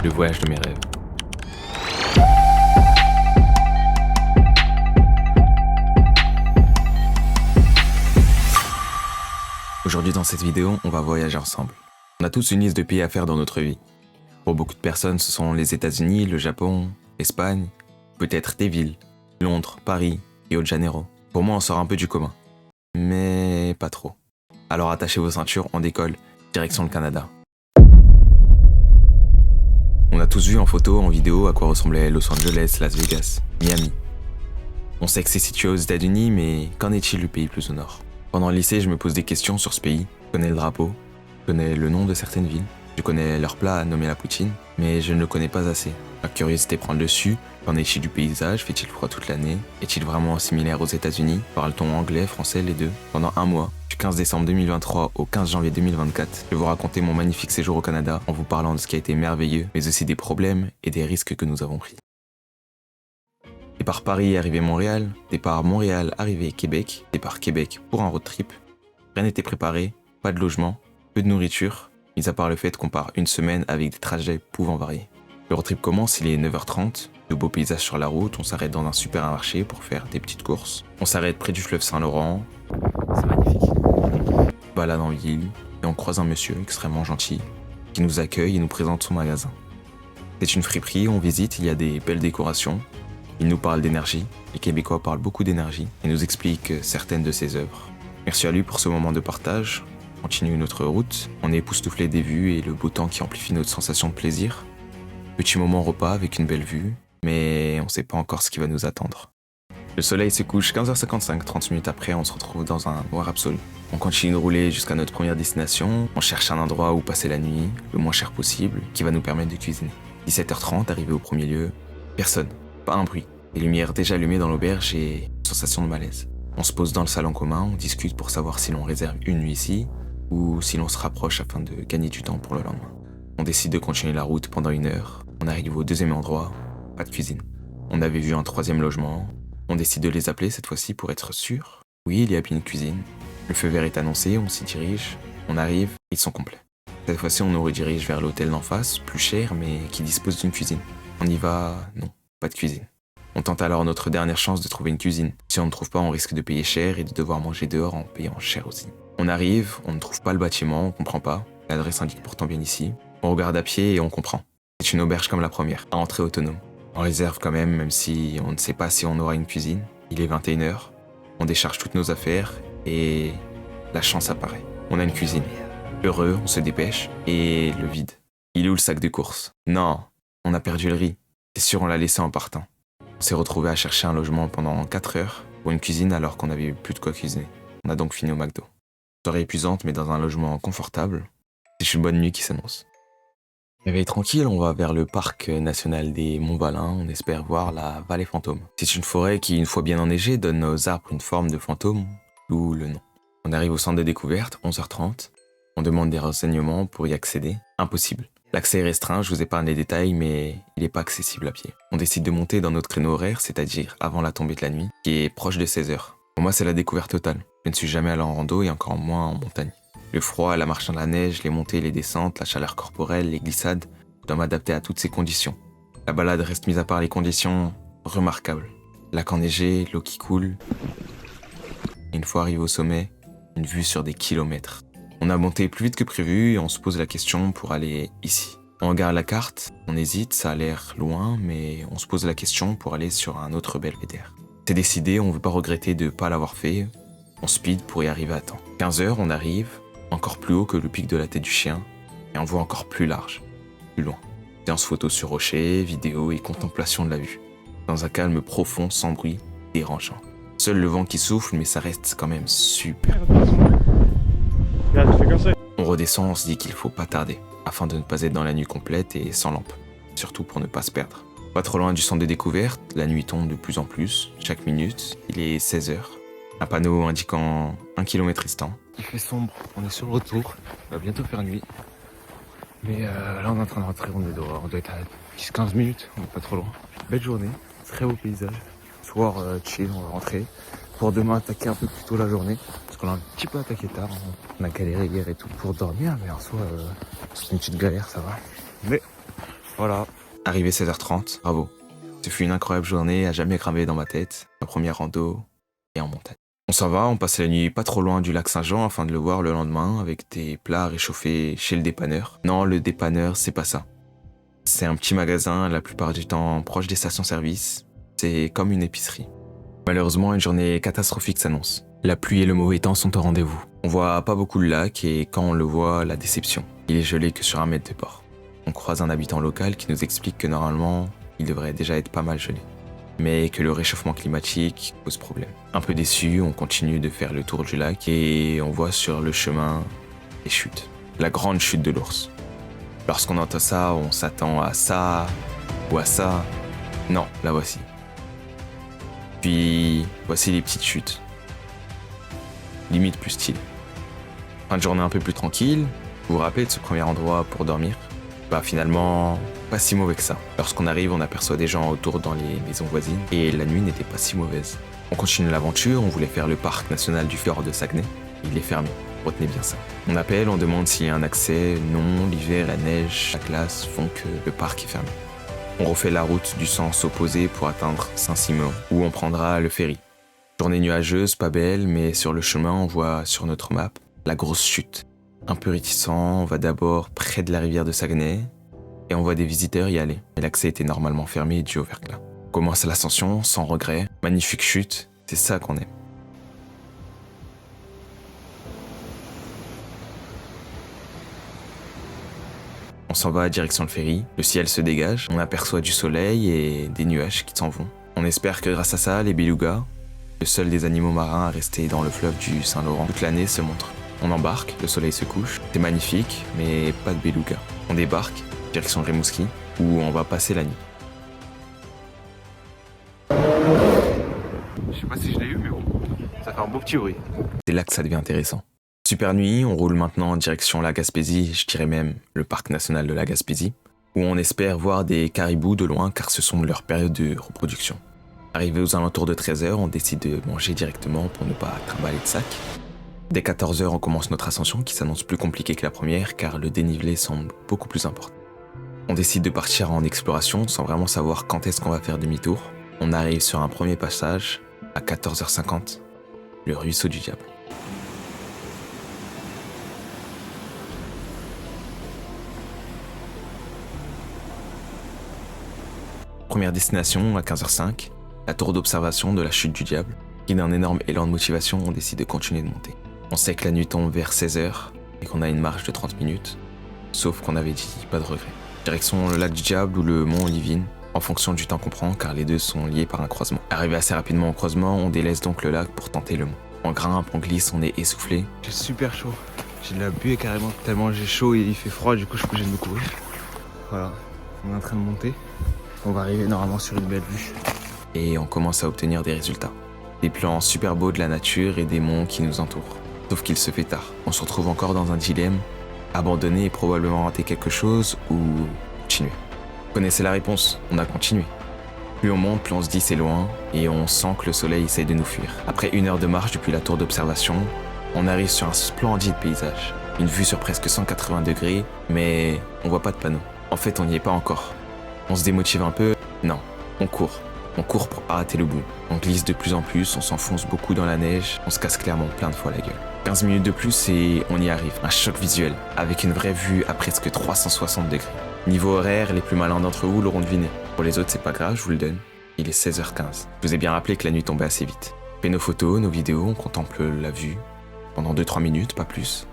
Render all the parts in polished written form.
le voyage de mes rêves. Aujourd'hui dans cette vidéo, on va voyager ensemble. On a tous une liste de pays à faire dans notre vie. Pour beaucoup de personnes, ce sont les États-Unis, le Japon, l'Espagne, peut-être des villes, Londres, Paris, Rio de Janeiro. Pour moi, on sort un peu du commun. Mais pas trop. Alors attachez vos ceintures, on décolle, direction le Canada. On a tous vu en photo, en vidéo, à quoi ressemblaient Los Angeles, Las Vegas, Miami. On sait que c'est situé aux États-Unis, mais qu'en est-il du pays plus au nord ? Pendant le lycée, je me pose des questions sur ce pays. Je connais le drapeau, je connais le nom de certaines villes, je connais leur plat nommé la poutine, mais je ne le connais pas assez. Ma curiosité prend le dessus. Qu'en est-il du paysage ? Fait-il froid toute l'année ? Est-il vraiment similaire aux États-Unis ? Parle-t-on anglais, français, les deux ? Pendant un mois, du 15 décembre 2023 au 15 janvier 2024, je vais vous raconter mon magnifique séjour au Canada en vous parlant de ce qui a été merveilleux, mais aussi des problèmes et des risques que nous avons pris. Départ Paris, arrivée Montréal, départ Montréal, arrivée Québec, départ Québec pour un road trip. Rien n'était préparé, pas de logement, peu de nourriture, mis à part le fait qu'on part une semaine avec des trajets pouvant varier. Le road trip commence, il est 9h30, de beaux paysages sur la route, on s'arrête dans un supermarché pour faire des petites courses. On s'arrête près du fleuve Saint-Laurent, c'est magnifique. On balade en ville et on croise un monsieur extrêmement gentil qui nous accueille et nous présente son magasin. C'est une friperie, on visite, il y a des belles décorations. Il nous parle d'énergie, les Québécois parlent beaucoup d'énergie et nous expliquent certaines de ses œuvres. Merci à lui pour ce moment de partage. On continue notre route, on est époustouflé des vues et le beau temps qui amplifie notre sensation de plaisir. Petit moment repas avec une belle vue, mais on ne sait pas encore ce qui va nous attendre. Le soleil se couche 15h55, 30 minutes après, on se retrouve dans un noir absolu. On continue de rouler jusqu'à notre première destination, on cherche un endroit où passer la nuit, le moins cher possible, qui va nous permettre de cuisiner. 17h30, arrivé au premier lieu, personne. Pas un bruit. Les lumières déjà allumées dans l'auberge et une sensation de malaise. On se pose dans le salon commun, on discute pour savoir si l'on réserve une nuit ici ou si l'on se rapproche afin de gagner du temps pour le lendemain. On décide de continuer la route pendant 1 heure. On arrive au deuxième endroit, pas de cuisine. On avait vu un 3e logement. On décide de les appeler cette fois-ci pour être sûr. Oui, il y a bien une cuisine. Le feu vert est annoncé, on s'y dirige. On arrive, ils sont complets. Cette fois-ci, on nous redirige vers l'hôtel d'en face, plus cher mais qui dispose d'une cuisine. On y va, non, pas de cuisine. On tente alors notre dernière chance de trouver une cuisine. Si on ne trouve pas, on risque de payer cher et de devoir manger dehors en payant cher aussi. On arrive, on ne trouve pas le bâtiment, on comprend pas. L'adresse indique pourtant bien ici. On regarde à pied et on comprend. C'est une auberge comme la première, à entrée autonome. On réserve quand même si on ne sait pas si on aura une cuisine. Il est 21h, on décharge toutes nos affaires et la chance apparaît. On a une cuisine. Heureux, on se dépêche et le vide. Il est où le sac de courses ? Non, on a perdu le riz. C'est sûr, on l'a laissé en partant. On s'est retrouvé à chercher un logement pendant 4 heures pour une cuisine alors qu'on n'avait plus de quoi cuisiner. On a donc fini au McDo. Soirée épuisante mais dans un logement confortable. C'est une bonne nuit qui s'annonce. Réveil tranquille, on va vers le parc national des Monts-Valin, on espère voir la vallée fantôme. C'est une forêt qui, une fois bien enneigée, donne aux arbres une forme de fantôme, d'où le nom. On arrive au centre de découverte, 11h30, on demande des renseignements pour y accéder. Impossible. L'accès est restreint, je vous épargne les détails, mais il n'est pas accessible à pied. On décide de monter dans notre créneau horaire, c'est-à-dire avant la tombée de la nuit, qui est proche de 16h. Pour moi, c'est la découverte totale. Je ne suis jamais allé en rando et encore moins en montagne. Le froid, la marche dans la neige, les montées et les descentes, la chaleur corporelle, les glissades, je dois m'adapter à toutes ces conditions. La balade reste mise à part les conditions remarquables. Lac enneigé, l'eau qui coule. Et une fois arrivé au sommet, une vue sur des kilomètres. On a monté plus vite que prévu et on se pose la question pour aller ici. On regarde la carte, on hésite, ça a l'air loin, mais on se pose la question pour aller sur un autre belvédère. C'est décidé, on ne veut pas regretter de ne pas l'avoir fait. On speed pour y arriver à temps. 15h, on arrive, encore plus haut que le pic de la tête du chien, et on voit encore plus large, plus loin. Séance photo sur rocher, vidéo et contemplation de la vue. Dans un calme profond, sans bruit, dérangeant. Seul le vent qui souffle, mais ça reste quand même super. On redescend, on se dit qu'il faut pas tarder, afin de ne pas être dans la nuit complète et sans lampe. Surtout pour ne pas se perdre. Pas trop loin du centre de découverte, la nuit tombe de plus en plus, chaque minute, il est 16h. Un panneau indiquant 1 km restant. Il fait sombre, on est sur le retour, il va bientôt faire nuit. Mais là on est en train de rentrer, on est dehors, on doit être à 10-15 minutes, on n'est pas trop loin. Belle journée, très beau paysage. Soir chill, on va rentrer. Pour demain attaquer un peu plus tôt la journée, parce qu'on a un petit peu attaqué tard. On a galéré hier et tout pour dormir, mais en soi c'est une petite galère, ça va. Mais Voilà. Arrivé 16h30, bravo. Ce fut une incroyable journée à jamais graver dans ma tête, ma première rando et en montagne. On s'en va, on passe la nuit pas trop loin du lac Saint-Jean afin de le voir le lendemain avec des plats réchauffés chez le dépanneur. Non, le dépanneur, c'est pas ça. C'est un petit magasin, la plupart du temps proche des stations-service. C'est comme une épicerie. Malheureusement, une journée catastrophique s'annonce. La pluie et le mauvais temps sont au rendez-vous. On voit pas beaucoup le lac et quand on le voit, la déception. Il est gelé que sur 1 mètre de port. On croise un habitant local qui nous explique que normalement, il devrait déjà être pas mal gelé. Mais que le réchauffement climatique pose problème. Un peu déçu, on continue de faire le tour du lac et on voit sur le chemin les chutes. La grande chute de l'ours. Lorsqu'on entend ça, on s'attend à ça ou à ça. Non, la voici. Puis, voici les petites chutes. Limite plus stylé. Fin de journée un peu plus tranquille. Vous vous rappelez de ce premier endroit pour dormir ? Bah finalement, pas si mauvais que ça. Lorsqu'on arrive, on aperçoit des gens autour dans les maisons voisines et la nuit n'était pas si mauvaise. On continue l'aventure, on voulait faire le parc national du fjord de Saguenay. Il est fermé, retenez bien ça. On appelle, on demande s'il y a un accès. Non, l'hiver, la neige, la glace font que le parc est fermé. On refait la route du sens opposé pour atteindre Saint-Simon, où on prendra le ferry. Journée nuageuse, pas belle, mais sur le chemin, on voit sur notre map la grosse chute. Un peu réticent, on va d'abord près de la rivière de Saguenay et on voit des visiteurs y aller. Mais l'accès était normalement fermé dû au verglas. On commence l'ascension sans regret. Magnifique chute, c'est ça qu'on aime. On s'en va direction le ferry, le ciel se dégage, on aperçoit du soleil et des nuages qui s'en vont. On espère que grâce à ça, les belugas, le seul des animaux marins à rester dans le fleuve du Saint-Laurent, toute l'année se montrent. On embarque, le soleil se couche, c'est magnifique, mais pas de beluga. On débarque, direction Rimouski, où on va passer la nuit. Je sais pas si je l'ai eu, mais bon, ça fait un beau petit bruit. C'est là que ça devient intéressant. Super nuit, on roule maintenant en direction la Gaspésie, je dirais même le parc national de la Gaspésie, où on espère voir des caribous de loin car ce sont leur période de reproduction. Arrivé aux alentours de 13h, on décide de manger directement pour ne pas trimballer de sac. Dès 14h, on commence notre ascension qui s'annonce plus compliquée que la première car le dénivelé semble beaucoup plus important. On décide de partir en exploration sans vraiment savoir quand est-ce qu'on va faire demi-tour. On arrive sur un premier passage à 14h50, le ruisseau du diable. Première destination à 15h05, la tour d'observation de la chute du diable. Qui d'un énorme élan de motivation, on décide de continuer de monter. On sait que la nuit tombe vers 16h et qu'on a une marche de 30 minutes, sauf qu'on avait dit pas de regret. Direction le lac du diable ou le mont Olivine, en fonction du temps qu'on prend car les deux sont liés par un croisement. Arrivé assez rapidement au croisement, on délaisse donc le lac pour tenter le mont. On grimpe, on glisse, on est essoufflé. J'ai super chaud. J'ai de la buée carrément, tellement j'ai chaud et il fait froid, du coup je suis obligé de me couvrir. Voilà, on est en train de monter. On va arriver normalement sur une belle vue. Et on commence à obtenir des résultats. Des plans super beaux de la nature et des monts qui nous entourent. Sauf qu'il se fait tard. On se retrouve encore dans un dilemme. Abandonner et probablement rater quelque chose ou continuer. Vous connaissez la réponse, on a continué. Plus on monte, plus on se dit c'est loin et on sent que le soleil essaye de nous fuir. Après 1 heure de marche depuis la tour d'observation, on arrive sur un splendide paysage. Une vue sur presque 180 degrés, mais on voit pas de panneau. En fait, on n'y est pas encore. On se démotive un peu. Non, on court. On court pour pas rater le bout. On glisse de plus en plus, on s'enfonce beaucoup dans la neige, on se casse clairement plein de fois la gueule. 15 minutes de plus et on y arrive. Un choc visuel, avec une vraie vue à presque 360 degrés. Niveau horaire, les plus malins d'entre vous l'auront deviné. Pour les autres, c'est pas grave, je vous le donne. Il est 16h15. Je vous ai bien rappelé que la nuit tombait assez vite. On fait nos photos, nos vidéos, on contemple la vue. Pendant 2-3 minutes, pas plus.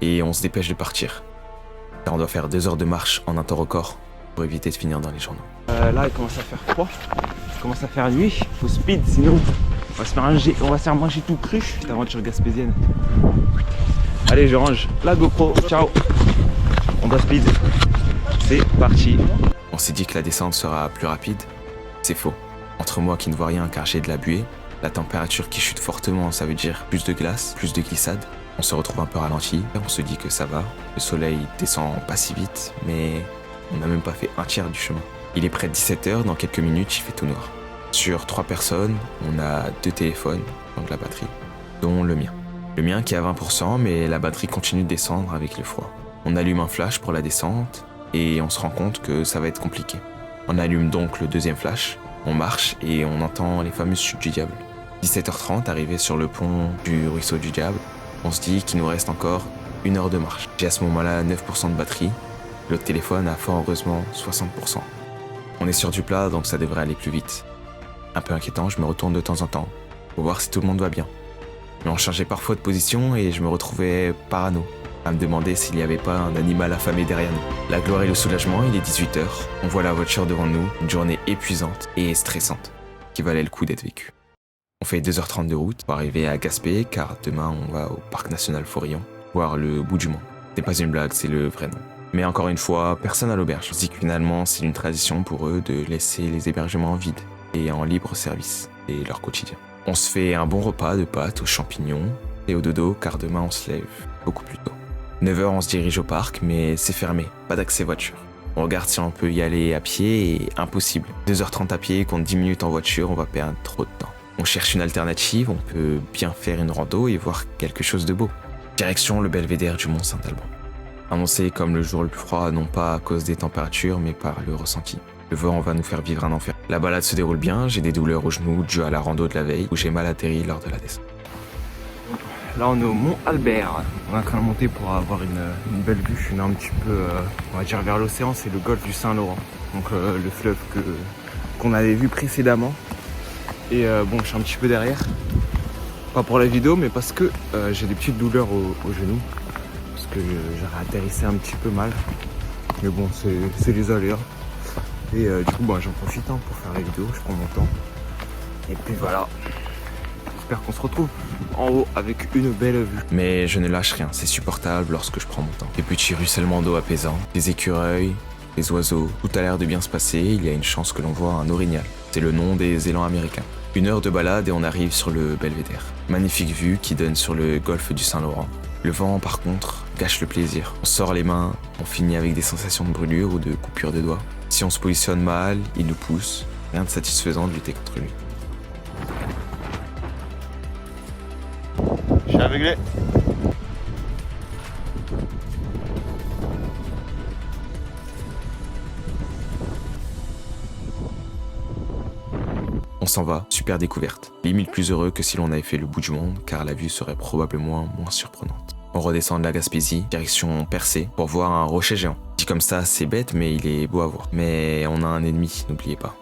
Et on se dépêche de partir. Car on doit faire 2 heures de marche en un temps record pour éviter de finir dans les journaux. Là, il commence à faire froid. Il commence à faire nuit. Faut speed, sinon on va se faire manger tout cru. Cette aventure gaspésienne. Allez, je range la GoPro. Ciao. On doit speed. C'est parti. On s'est dit que la descente sera plus rapide. C'est faux. Entre moi qui ne vois rien car j'ai de la buée, la température qui chute fortement, ça veut dire plus de glace, plus de glissade. On se retrouve un peu ralenti. On se dit que ça va. Le soleil descend pas si vite, mais on n'a même pas fait un tiers du chemin. Il est près de 17h, dans quelques minutes, il fait tout noir. Sur 3 personnes, on a 2 téléphones, donc la batterie, dont le mien. Le mien qui est à 20%, mais la batterie continue de descendre avec le froid. On allume un flash pour la descente, et on se rend compte que ça va être compliqué. On allume donc le deuxième flash, on marche et on entend les fameuses chutes du diable. 17h30, arrivé sur le pont du ruisseau du diable, on se dit qu'il nous reste encore 1 heure de marche. J'ai à ce moment-là 9% de batterie, le téléphone a fort heureusement 60%. On est sur du plat donc ça devrait aller plus vite. Un peu inquiétant, je me retourne de temps en temps pour voir si tout le monde va bien. Mais on changeait parfois de position et je me retrouvais parano, à me demander s'il n'y avait pas un animal affamé derrière nous. La gloire et le soulagement, il est 18h, on voit la voiture devant nous, une journée épuisante et stressante, qui valait le coup d'être vécue. On fait 2h30 de route pour arriver à Gaspé, car demain on va au Parc National Forillon, voir le bout du monde. C'est pas une blague, c'est le vrai nom. Mais encore une fois, personne à l'auberge. On se dit que finalement c'est une tradition pour eux de laisser les hébergements vides et en libre service, et leur quotidien. On se fait un bon repas de pâtes aux champignons et au dodo car demain on se lève beaucoup plus tôt. 9h on se dirige au parc mais c'est fermé, pas d'accès voiture. On regarde si on peut y aller à pied et impossible. 2h30 à pied contre 10 minutes en voiture, on va perdre trop de temps. On cherche une alternative, on peut bien faire une rando et voir quelque chose de beau. Direction le belvédère du Mont Saint-Alban. Annoncé comme le jour le plus froid non pas à cause des températures mais par le ressenti. Le vent va nous faire vivre un enfer. La balade se déroule bien, j'ai des douleurs aux genoux dues à la rando de la veille où j'ai mal atterri lors de la descente. Là on est au Mont Albert. On est en train de monter pour avoir une belle vue. On est un petit peu, on va dire vers l'océan, c'est le golfe du Saint-Laurent. Donc le fleuve qu'on avait vu précédemment. Et bon, je suis un petit peu derrière. Pas pour la vidéo, mais parce que j'ai des petites douleurs aux genoux. Parce que j'aurais atterrissé un petit peu mal. Mais bon, c'est les aléas. Et du coup, j'en profite pour faire la vidéo, je prends mon temps. Et puis voilà. J'espère qu'on se retrouve en haut avec une belle vue. Mais je ne lâche rien, c'est supportable lorsque je prends mon temps. Des petits ruissellements d'eau apaisants, des écureuils, des oiseaux, tout a l'air de bien se passer, il y a une chance que l'on voit un orignal. C'est le nom des élans américains. 1 heure de balade et on arrive sur le belvédère. Magnifique vue qui donne sur le golfe du Saint-Laurent. Le vent, par contre, gâche le plaisir. On sort les mains, on finit avec des sensations de brûlure ou de coupure de doigts. Si on se positionne mal, il nous pousse. Rien de satisfaisant de lutter contre lui. Je suis aveuglé. On s'en va, super découverte. Limite plus heureux que si l'on avait fait le bout du monde, car la vue serait probablement moins surprenante. On redescend de la Gaspésie, direction Percé, pour voir un rocher géant. Dit comme ça, c'est bête, mais il est beau à voir. Mais on a un ennemi, n'oubliez pas.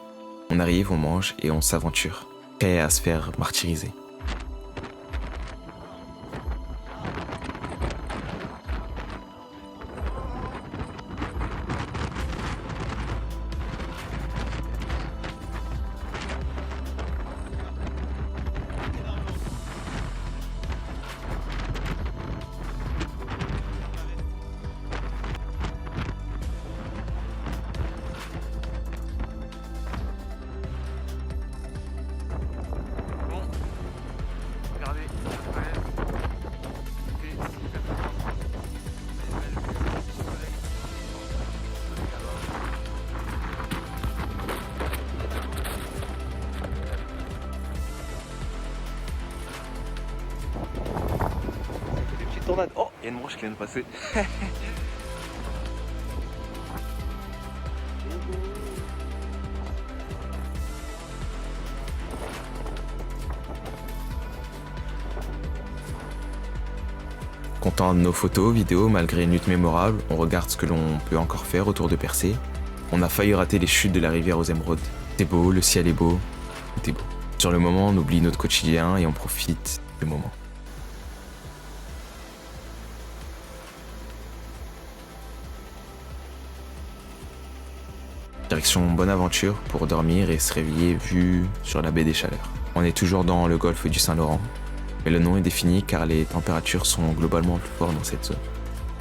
On arrive, on mange et on s'aventure, prêt à se faire martyriser. Tornade. Oh, il y a une branche qui vient de passer. Content de nos photos, vidéos, malgré une lutte mémorable, on regarde ce que l'on peut encore faire autour de Percé. On a failli rater les chutes de la rivière aux émeraudes. C'est beau, le ciel est beau, tout est beau. Sur le moment, on oublie notre quotidien et on profite du moment. Direction Bonaventure pour dormir et se réveiller vue sur la baie des Chaleurs. On est toujours dans le golfe du Saint-Laurent, mais le nom est défini car les températures sont globalement plus fortes dans cette zone.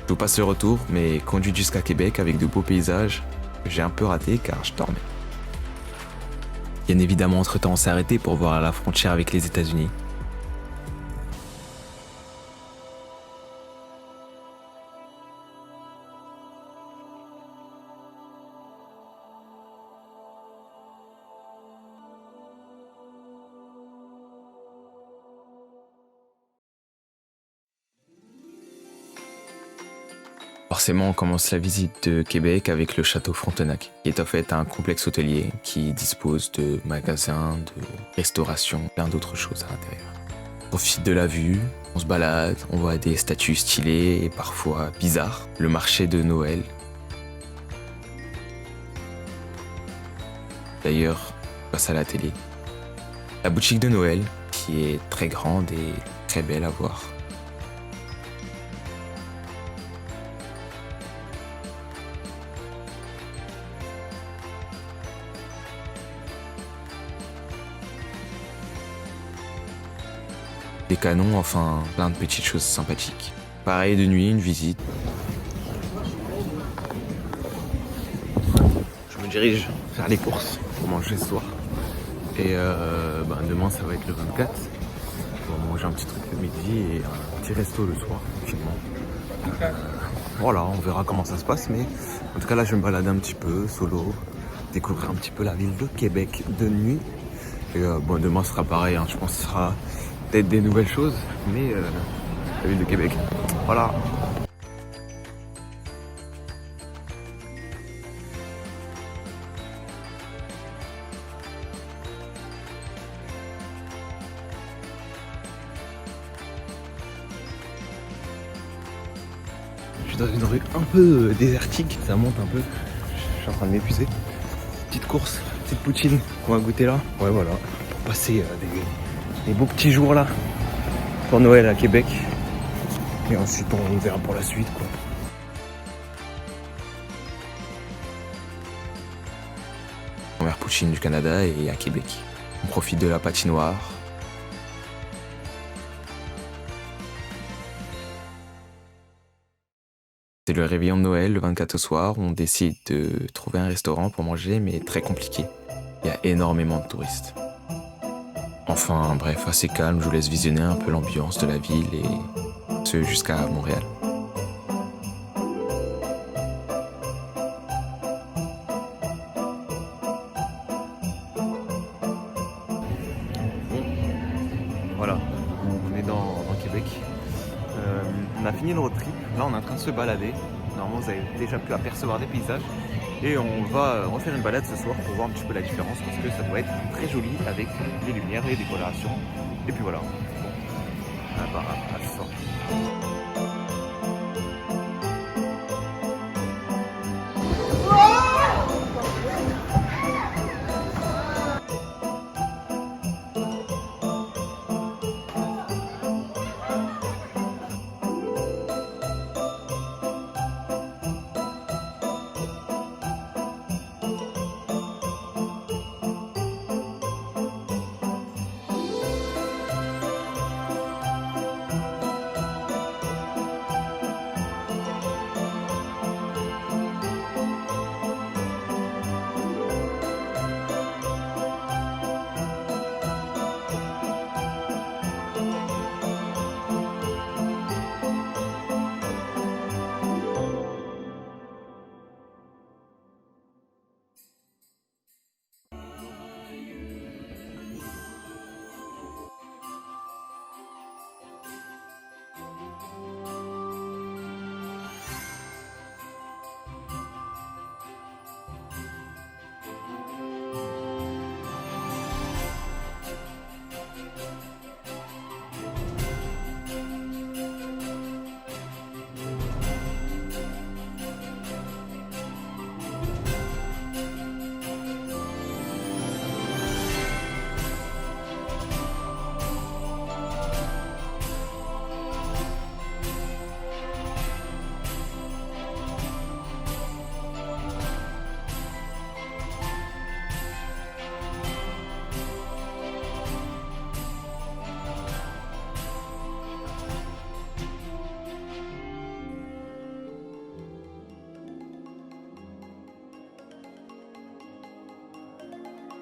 Je vous passe le retour, mais conduite jusqu'à Québec avec de beaux paysages, que j'ai un peu raté car je dormais. Bien évidemment, entre-temps, on s'est arrêté pour voir la frontière avec les États-Unis. Forcément, on commence la visite de Québec avec le château Frontenac, qui est en fait un complexe hôtelier qui dispose de magasins, de restauration, plein d'autres choses à l'intérieur. On profite de la vue, on se balade, on voit des statues stylées et parfois bizarres, le marché de Noël. D'ailleurs, passe à la télé. La boutique de Noël, qui est très grande et très belle à voir. Des canons, enfin plein de petites choses sympathiques. Pareil de nuit, une visite. Je me dirige faire les courses pour manger ce soir. Et demain ça va être le 24. On va manger un petit truc le midi et un petit resto le soir, finalement. Voilà, on verra comment ça se passe, mais en tout cas là je vais me balader un petit peu, solo, découvrir un petit peu la ville de Québec de nuit. Et demain sera pareil, hein, je pense que ce sera peut-être des nouvelles choses, mais la ville de Québec. Voilà. Je suis dans une rue un peu désertique, ça monte un peu. Je suis en train de m'épuiser. Petite course, petite poutine qu'on va goûter là. Ouais voilà, pour passer des beaux petits jours là pour Noël à Québec. Et ensuite on verra pour la suite quoi. Première poutine du Canada et à Québec. On profite de la patinoire. C'est le réveillon de Noël le 24 au soir. On décide de trouver un restaurant pour manger, mais très compliqué. Il y a énormément de touristes. Enfin, bref, assez calme, je vous laisse visionner un peu l'ambiance de la ville et ce jusqu'à Montréal. Bon, voilà, on est dans Québec. On a fini le road trip, là on est en train de se balader. Normalement vous avez déjà pu apercevoir des paysages. Et on va refaire une balade ce soir pour voir un petit peu la différence parce que ça doit être très joli avec les lumières, les décorations. Et puis voilà. Bon. À ce soir.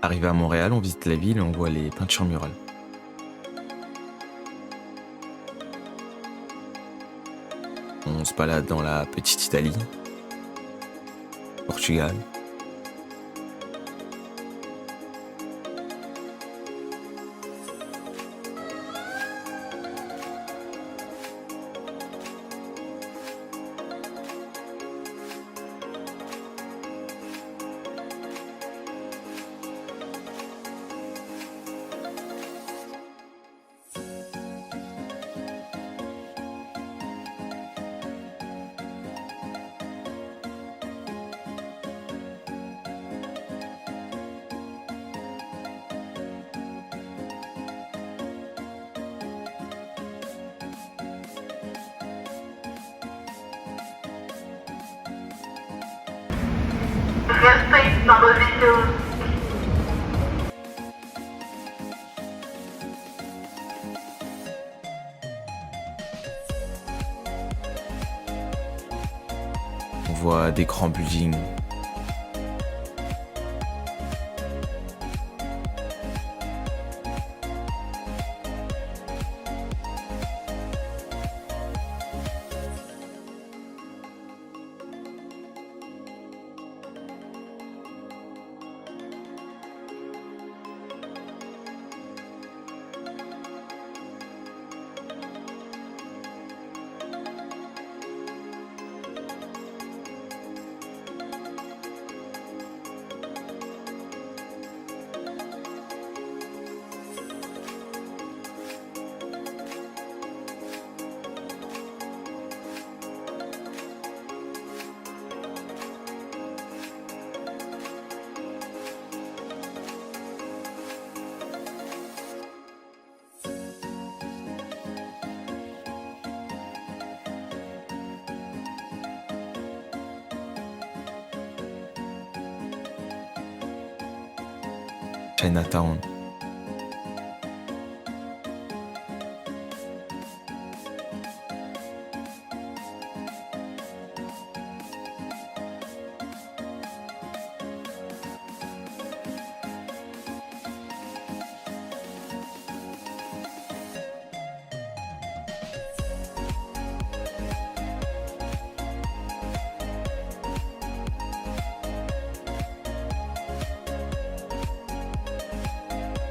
Arrivé à Montréal, on visite la ville et on voit les peintures murales. On se balade dans la petite Italie, Portugal. airspace par the windows. On voit des grands buildings. Chinatown.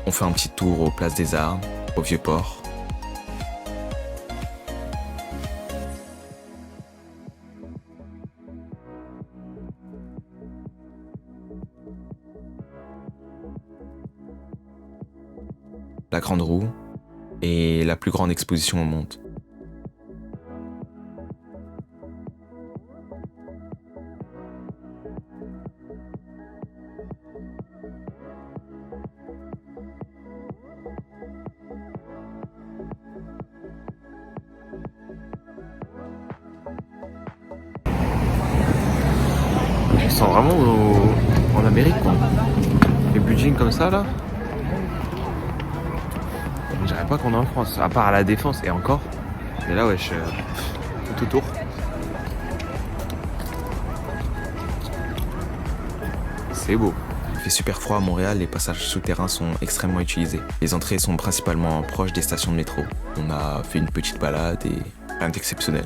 On fait un petit tour aux Places des Armes, au Vieux-Port. La Grande Roue et la plus grande exposition au monde. Je sens vraiment en Amérique, quoi. Les buildings comme ça, là. Je dirais pas qu'on est en France, à part à la Défense, et encore. Mais là, wesh, tout autour. C'est beau. Il fait super froid à Montréal, les passages souterrains sont extrêmement utilisés. Les entrées sont principalement proches des stations de métro. On a fait une petite balade et rien d'exceptionnel.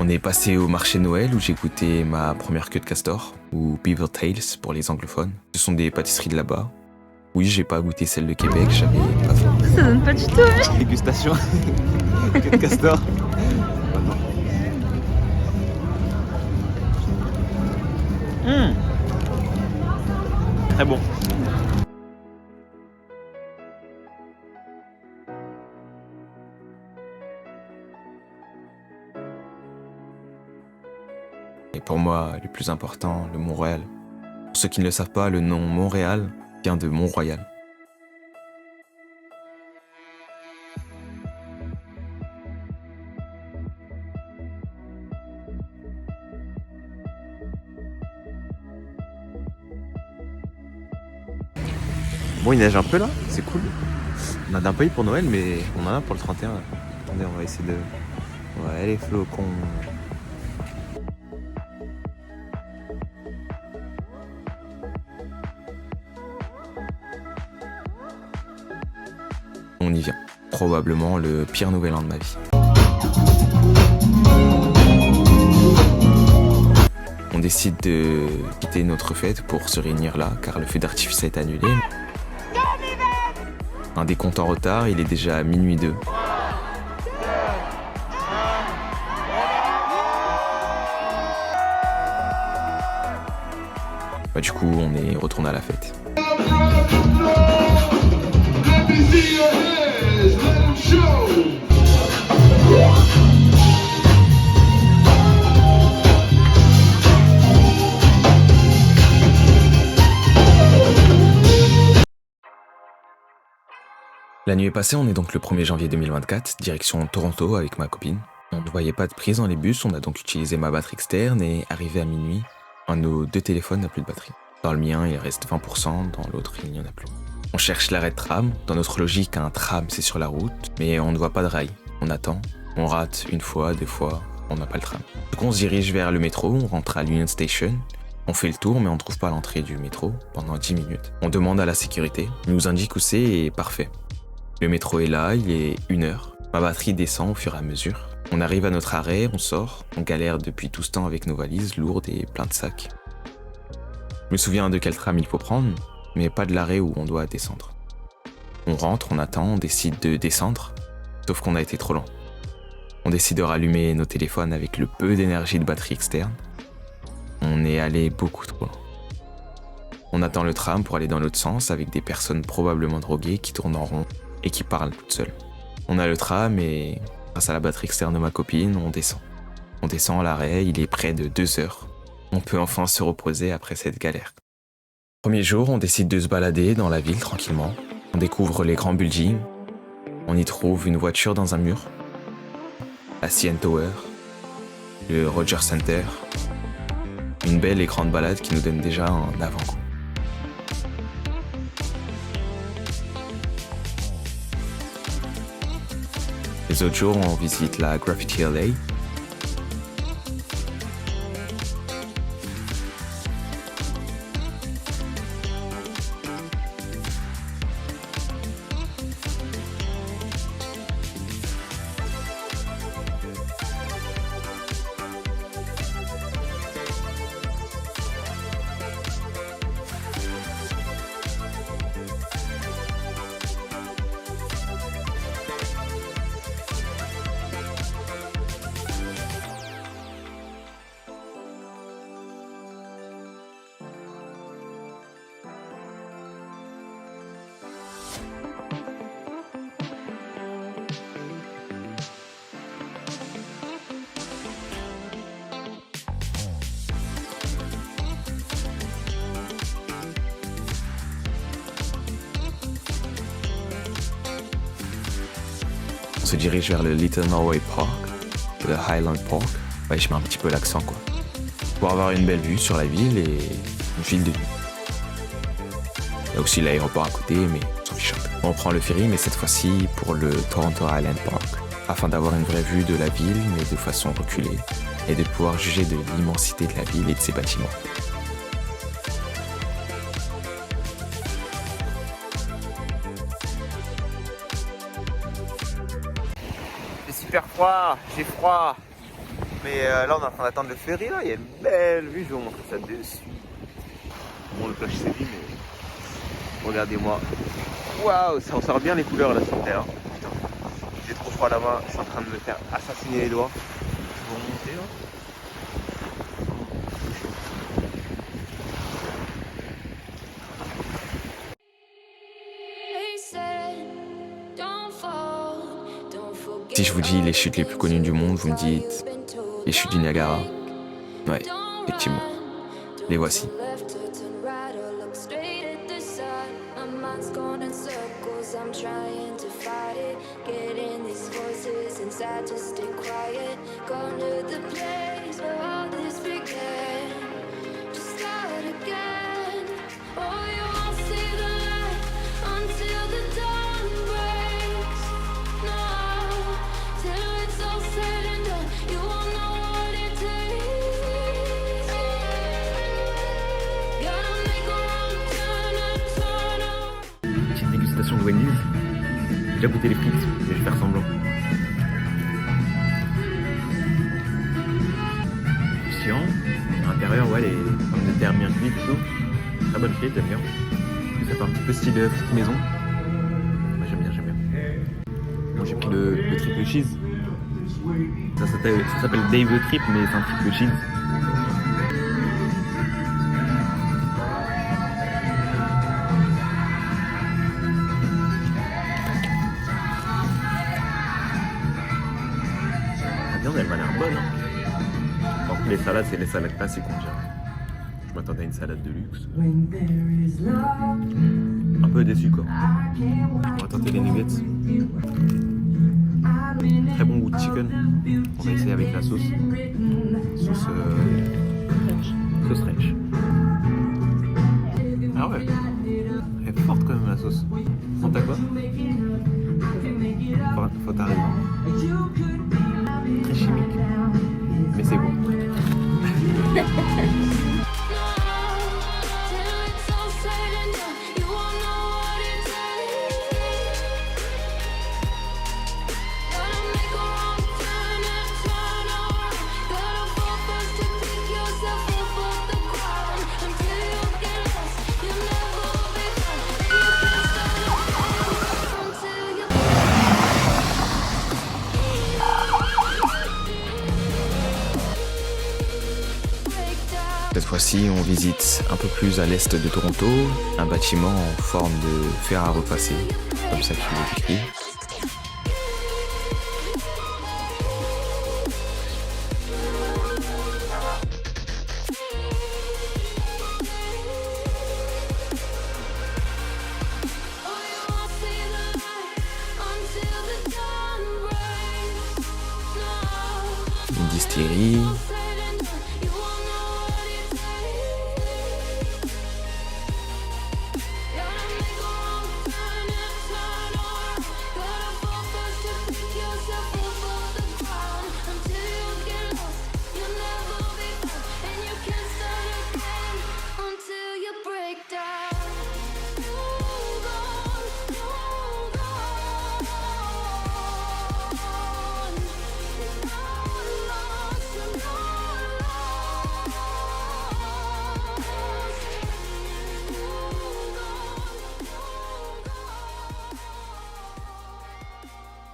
On est passé au marché Noël où j'ai goûté ma première queue de castor, ou Beaver Tails pour les anglophones. Ce sont des pâtisseries de là-bas. Oui, j'ai pas goûté celle de Québec, j'avais pas faim. Ça donne pas du tout envie. Dégustation. Queue de castor. Très bon. Et pour moi, le plus important, le Mont-Royal. Pour ceux qui ne le savent pas, le nom Montréal vient de Mont-Royal. Bon, il neige un peu là, c'est cool. On a d'un pays pour Noël, mais on en a pour le 31. Attendez, on va essayer de... Ouais, les flocons. On y vient. Probablement le pire nouvel an de ma vie. On décide de quitter notre fête pour se réunir là, car le feu d'artifice a été annulé. Un décompte en retard, il est déjà minuit 2. Du coup, on est retourné à la fête. La nuit est passée, on est donc le 1er janvier 2024, direction Toronto avec ma copine. On ne voyait pas de prise dans les bus, on a donc utilisé ma batterie externe et arrivé à minuit, un de nos 2 téléphones n'a plus de batterie. Dans le mien, il reste 20%, dans l'autre, il n'y en a plus. On cherche l'arrêt de tram. Dans notre logique, un tram, c'est sur la route, mais on ne voit pas de rail. On attend, on rate 1 fois, 2 fois, on n'a pas le tram. Donc on se dirige vers le métro, on rentre à l'Union Station. On fait le tour, mais on ne trouve pas l'entrée du métro pendant 10 minutes. On demande à la sécurité, il nous indique où c'est et parfait. Le métro est là, il est 1h. Ma batterie descend au fur et à mesure. On arrive à notre arrêt, on sort, on galère depuis tout ce temps avec nos valises lourdes et plein de sacs. Je me souviens de quel tram il faut prendre, mais pas de l'arrêt où on doit descendre. On rentre, on attend, on décide de descendre, sauf qu'on a été trop lent. On décide de rallumer nos téléphones avec le peu d'énergie de batterie externe. On est allé beaucoup trop loin. On attend le tram pour aller dans l'autre sens avec des personnes probablement droguées qui tournent en rond et qui parlent toutes seules. On a le tram et, grâce à la batterie externe de ma copine, on descend. On descend à l'arrêt, il est près de 2 heures. On peut enfin se reposer après cette galère. Premier jour, on décide de se balader dans la ville tranquillement. On découvre les grands buildings. On y trouve une voiture dans un mur, la CN Tower, le Rogers Center. Une belle et grande balade qui nous donne déjà un avant-goût. Les autres jours, on visite la Graffiti LA. On se dirige vers le Little Norway Park, le Highland Park. Ouais, je mets un petit peu l'accent quoi. Pour avoir une belle vue sur la ville et une ville de nuit. Il y a aussi l'aéroport à côté, mais on s'en fiche un peu. On prend le ferry, mais cette fois-ci pour le Toronto Island Park, afin d'avoir une vraie vue de la ville, mais de façon reculée, et de pouvoir juger de l'immensité de la ville et de ses bâtiments. Super froid, j'ai froid. Mais là on est en train d'attendre le ferry là, il y a une belle vue, je vais vous montrer ça dessus. Bon le flash c'est dit mais regardez-moi. Waouh, ça ressort bien les couleurs là sur terre. Putain, j'ai trop froid là-bas, je suis en train de me faire assassiner les doigts. Je vais remonter là. Si je vous dis les chutes les plus connues du monde, vous me dites les chutes du Niagara. Ouais, effectivement. Les voici. Petite dégustation de Wendy's. J'ai déjà goûté les frites, mais je vais faire semblant. Croustillant. À l'intérieur, ouais, les pommes de terre bien cuites et tout. Très bonne frite, j'aime bien. Ça fait un petit peu style frite maison. Moi j'aime bien, j'aime bien. Moi j'ai pris le triple cheese. Ça s'appelle Dave the Trip, mais c'est un triple cheese. La viande elle m'a l'air bonne. Hein. Par contre les salades c'est les salades classiques on dirait. Je m'attendais à une salade de luxe. Un peu déçu quoi. On va tenter les nuggets. Très bon goût de chicken. On va essayer avec la sauce. Sauce French. Ah ouais. Elle est forte quand même la sauce. On t'a quoi? Faut t'arriver. Très chimique. Mais c'est bon. Cette fois-ci, on visite un peu plus à l'est de Toronto, un bâtiment en forme de fer à repasser, comme ça qu'il est écrit. Une distillerie.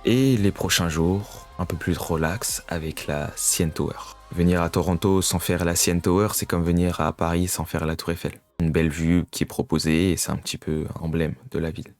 Et les prochains jours, un peu plus relax avec la CN Tower. Venir à Toronto sans faire la CN Tower, c'est comme venir à Paris sans faire la Tour Eiffel. Une belle vue qui est proposée et c'est un petit peu emblème de la ville.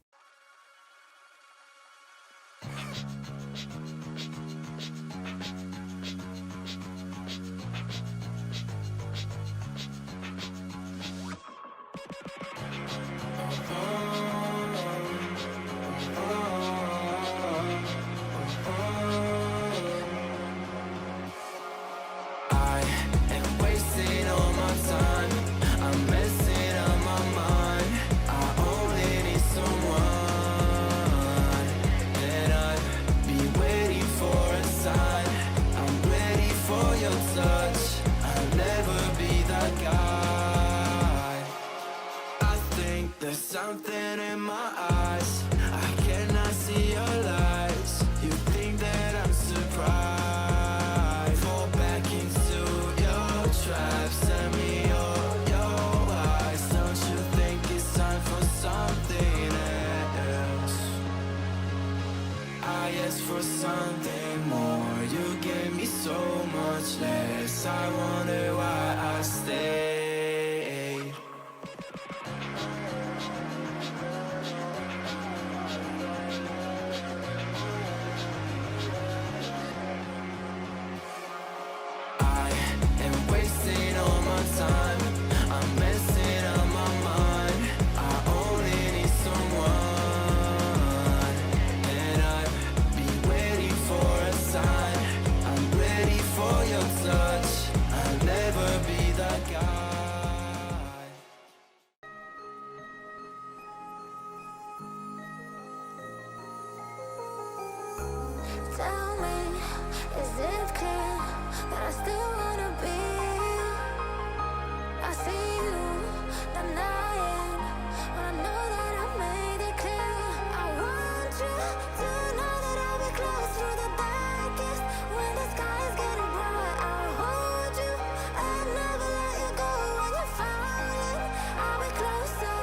Something in my eyes, I cannot see your lies. You think that I'm surprised? Fall back into your trap, send me your eyes. Don't you think it's time for something else? I asked for something more, you gave me so much less. I wonder why I stayed. Tell me, is it clear that I still wanna be? I see you denying when I know that I made it clear. I want you to know that I'll be close through the darkest. When the sky is getting bright, I'll hold you. I'll never let you go when you're falling. I'll be closer.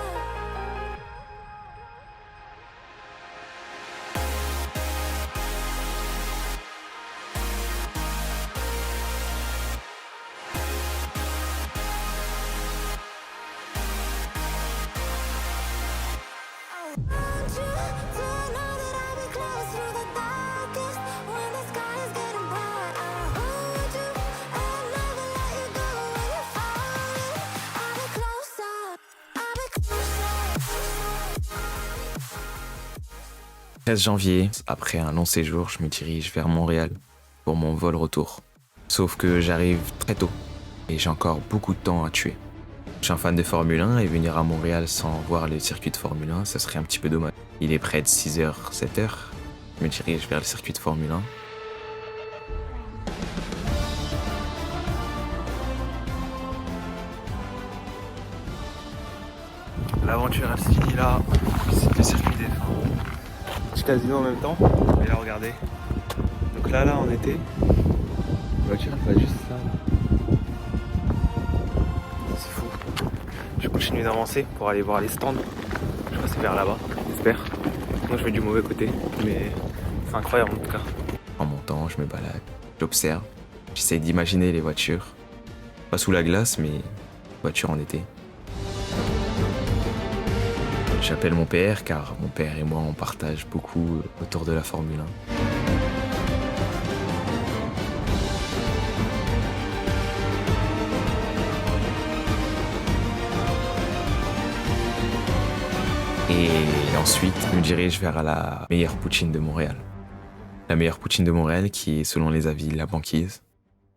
13 janvier, après un long séjour, je me dirige vers Montréal pour mon vol retour. Sauf que j'arrive très tôt et j'ai encore beaucoup de temps à tuer. Je suis un fan de Formule 1 et venir à Montréal sans voir le circuit de Formule 1, ça serait un petit peu dommage. Il est près de 6h, 7h. Je me dirige vers le circuit de Formule 1. L'aventure elle se finit là, c'est le circuit des fins. Petit casino en même temps, et là regardez. Donc là on était. La voiture elle va juste là. C'est fou. Je continue d'avancer pour aller voir les stands. Je crois que c'est vers là-bas, j'espère. Moi je vais du mauvais côté, mais c'est incroyable en tout cas. En montant, je me balade, j'observe, j'essaie d'imaginer les voitures. Pas sous la glace, mais voitures en été. J'appelle mon père car mon père et moi on partage beaucoup autour de la Formule 1. Et ensuite, je me dirige vers la meilleure poutine de Montréal. La meilleure poutine de Montréal qui est, selon les avis, la banquise.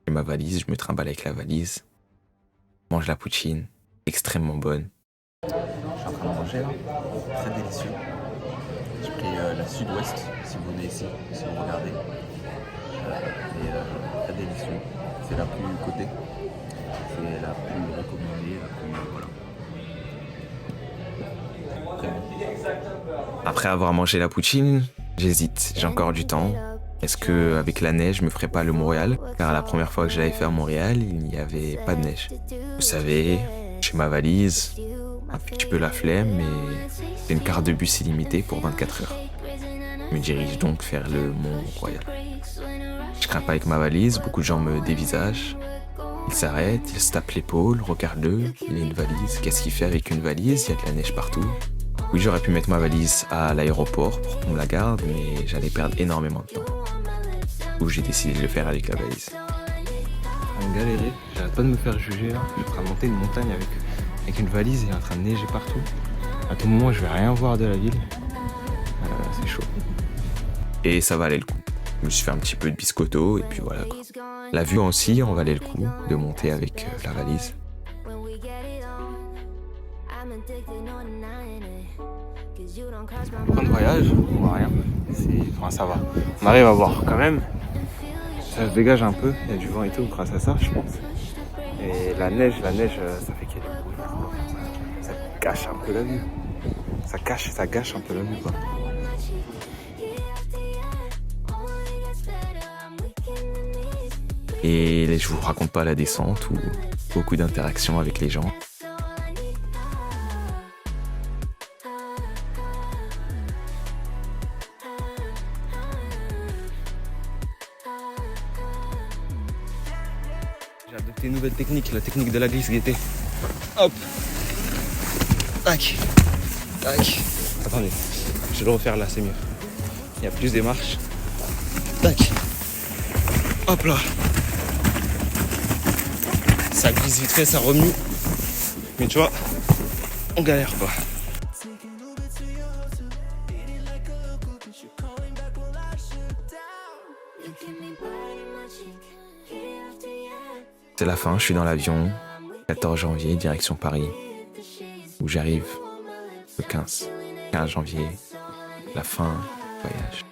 J'ai ma valise, je me trimballe avec la valise. Je mange la poutine, extrêmement bonne. Je suis en train de manger là, très délicieux. J'ai pris la sud-ouest, si vous venez ici, si vous regardez. Très délicieux. C'est la plus cotée. C'est la plus recommandée, la plus. Voilà. Très bon. Après avoir mangé la poutine, j'hésite, j'ai encore du temps. Est-ce que avec la neige, je me ferais pas le Montréal? Car la première fois que j'avais fait à Montréal, il n'y avait pas de neige. Vous savez, j'ai ma valise, un petit peu la flemme, mais j'ai une carte de bus illimitée pour 24 heures. Je me dirige donc vers le Mont-Royal. Je crains pas avec ma valise, beaucoup de gens me dévisagent. Ils s'arrêtent, ils se tapent l'épaule, regarde-le, il a une valise. Qu'est-ce qu'il fait avec une valise? Il y a de la neige partout. Oui, j'aurais pu mettre ma valise à l'aéroport pour qu'on me la garde, mais j'allais perdre énormément de temps. Du coup, j'ai décidé de le faire avec la valise. En train de galérer, j'arrête pas de me faire juger là. Je suis en train de monter une montagne avec une valise et il est en train de neiger partout. À tout moment, je vais rien voir de la ville. C'est chaud. Et ça valait le coup. Je me suis fait un petit peu de biscotto et puis voilà quoi. La vue aussi en valait le coup de monter avec la valise. Fin de voyage, on voit rien. Enfin, ça va. On arrive à voir quand même. Ça se dégage un peu, il y a du vent et tout grâce à ça, je pense. Et la neige, ça fait qu'il y a du bruit. Ça gâche un peu la vue. Ça gâche un peu la vue quoi. Et je vous raconte pas la descente ou beaucoup d'interactions avec les gens. J'ai adopté une nouvelle technique, la technique de la glisse gaieté. Hop. Tac. Tac. Attendez, je vais le refaire là, c'est mieux. Il y a plus des marches. Tac. Hop là. Ça glisse vite fait, ça remue. Mais tu vois, on galère pas. C'est la fin, je suis dans l'avion, 14 janvier, direction Paris, où j'arrive le 15 janvier, la fin du voyage.